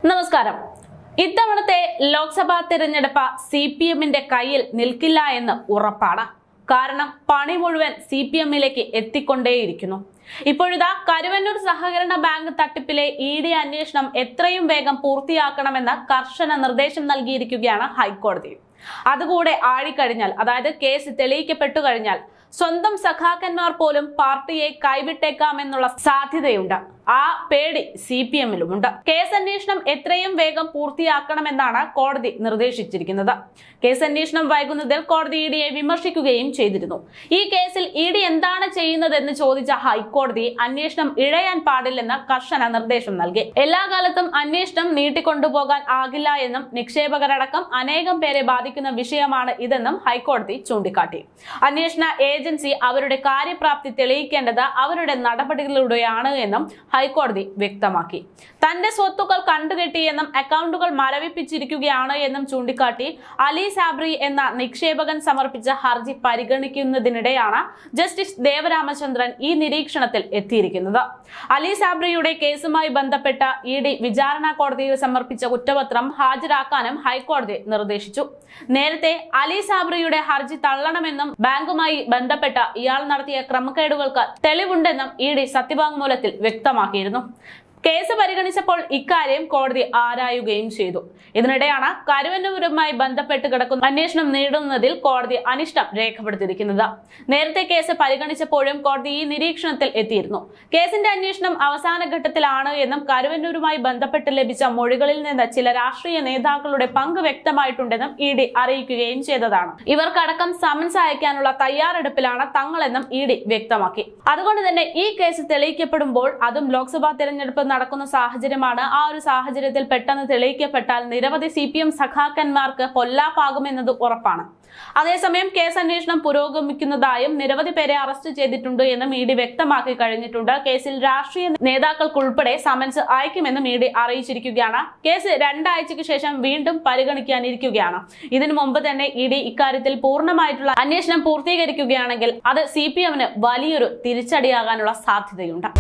നമസ്കാരം. ഇത്തവണത്തെ ലോക്സഭാ തെരഞ്ഞെടുപ്പ് CPMന്റെ കയ്യിൽ നിൽക്കില്ല എന്ന് ഉറപ്പാണ്. കാരണം പണി മുഴുവൻ CPMലേക്ക് എത്തിക്കൊണ്ടേയിരിക്കുന്നു. ഇപ്പോഴിതാ കരുവന്നൂർ സഹകരണ ബാങ്ക് തട്ടിപ്പിലെ ED അന്വേഷണം എത്രയും വേഗം പൂർത്തിയാക്കണമെന്ന് കർശന നിർദ്ദേശം നൽകിയിരിക്കുകയാണ് ഹൈക്കോടതി. അതുകൂടെ ആഴിക്കഴിഞ്ഞാൽ, അതായത് കേസ് തെളിയിക്കപ്പെട്ടു കഴിഞ്ഞാൽ സ്വന്തം സഖാക്കന്മാർ പോലും പാർട്ടിയെ കൈവിട്ടേക്കാമെന്നുള്ള സാധ്യതയുണ്ട്. ആ പേടി CPMലുമുണ്ട്. കേസ് അന്വേഷണം എത്രയും വേഗം പൂർത്തിയാക്കണമെന്നാണ് കോടതി നിർദ്ദേശിച്ചിരിക്കുന്നത്. കേസ് അന്വേഷണം വൈകുന്നതിൽ കോടതി EDയെ വിമർശിക്കുകയും ചെയ്തിരുന്നു. ഈ കേസിൽ ED എന്താണ് ചെയ്യുന്നതെന്ന് ചോദിച്ച ഹൈക്കോടതി അന്വേഷണം ഇഴയാൻ പാടില്ലെന്ന് കർശന നിർദ്ദേശം നൽകി. എല്ലാ കാലത്തും അന്വേഷണം നീട്ടിക്കൊണ്ടുപോകാൻ ആകില്ല എന്നും നിക്ഷേപകരടക്കം അനേകം പേരെ ബാധിക്കുന്ന വിഷയമാണ് ഇതെന്നും ഹൈക്കോടതി ചൂണ്ടിക്കാട്ടി. അന്വേഷണ ഏജൻസി അവരുടെ കാര്യപ്രാപ്തി തെളിയിക്കേണ്ടത് അവരുടെ നടപടികളിലൂടെയാണ് എന്നും ഹൈക്കോടതി വ്യക്തമാക്കി. തന്റെ സ്വത്തുക്കൾ കണ്ടുകെട്ടിയെന്നും അക്കൗണ്ടുകൾ മരവിപ്പിച്ചിരിക്കുകയാണ് എന്നും ചൂണ്ടിക്കാട്ടി അലി സാബ്രി എന്ന നിക്ഷേപകൻ സമർപ്പിച്ച ഹർജി പരിഗണിക്കുന്നതിനിടെയാണ് ജസ്റ്റിസ് ദേവരാമചന്ദ്രൻ ഈ നിരീക്ഷണത്തിൽ എത്തിയിരിക്കുന്നത്. അലി സാബ്രിയുടെ കേസുമായി ബന്ധപ്പെട്ട ED വിചാരണ കോടതിയിൽ സമർപ്പിച്ച കുറ്റപത്രം ഹാജരാക്കാനും ഹൈക്കോടതി നിർദ്ദേശിച്ചു. നേരത്തെ അലി സാബ്രിയുടെ ഹർജി തള്ളണമെന്നും ബാങ്കുമായി ബന്ധപ്പെട്ട ഇയാൾ നടത്തിയ ക്രമക്കേടുകൾക്ക് തെളിവുണ്ടെന്നും ED സത്യവാങ്മൂലത്തിൽ വ്യക്തമാക്കിയിരുന്നു. കേസ് പരിഗണിച്ചപ്പോൾ ഇക്കാര്യം കോടതി ആരായുകയും ചെയ്തു. ഇതിനിടെയാണ് കരുവന്നൂരുമായി ബന്ധപ്പെട്ട് കിടക്കുന്ന അന്വേഷണം നീടുന്നതിൽ കോടതി അനിഷ്ടം രേഖപ്പെടുത്തിയിരിക്കുന്നത്. നേരത്തെ കേസ് പരിഗണിച്ചപ്പോഴും കോടതി ഈ നിരീക്ഷണത്തിൽ എത്തിയിരുന്നു. കേസിന്റെ അന്വേഷണം അവസാന ഘട്ടത്തിലാണ് എന്നും കരുവന്നൂരുമായി ബന്ധപ്പെട്ട് ലഭിച്ച മൊഴികളിൽ നിന്ന് ചില രാഷ്ട്രീയ നേതാക്കളുടെ പങ്ക് വ്യക്തമായിട്ടുണ്ടെന്നും ED അറിയിക്കുകയും ചെയ്തതാണ്. ഇവർക്കടക്കം സമൻസ് അയക്കാനുള്ള തയ്യാറെടുപ്പിലാണ് തങ്ങളെന്നും ED വ്യക്തമാക്കി. അതുകൊണ്ട് തന്നെ ഈ കേസ് തെളിയിക്കപ്പെടുമ്പോൾ, അതും ലോക്സഭാ തെരഞ്ഞെടുപ്പ് നടക്കുന്ന സാഹചര്യമാണ്. ആ ഒരു സാഹചര്യത്തിൽ പെട്ടെന്ന് തെളിയിക്കപ്പെട്ടാൽ നിരവധി CPM സഖാക്കന്മാർക്ക് പൊല്ലാപ്പാകുമെന്നത് ഉറപ്പാണ്. അതേസമയം കേസ് അന്വേഷണം പുരോഗമിക്കുന്നതായും നിരവധി പേരെ അറസ്റ്റ് ചെയ്തിട്ടുണ്ട് എന്നും ED വ്യക്തമാക്കി കഴിഞ്ഞിട്ടുണ്ട്. കേസിൽ രാഷ്ട്രീയ നേതാക്കൾക്കുൾപ്പെടെ സമൻസ് അയക്കുമെന്നും ED അറിയിച്ചിരിക്കുകയാണ്. കേസ് 2 ആഴ്ചയ്ക്ക് ശേഷം വീണ്ടും പരിഗണിക്കാനിരിക്കുകയാണ്. ഇതിനു മുമ്പ് തന്നെ ED ഇക്കാര്യത്തിൽ പൂർണ്ണമായിട്ടുള്ള അന്വേഷണം പൂർത്തീകരിക്കുകയാണെങ്കിൽ അത് CPMന് വലിയൊരു തിരിച്ചടിയാകാനുള്ള സാധ്യതയുണ്ട്.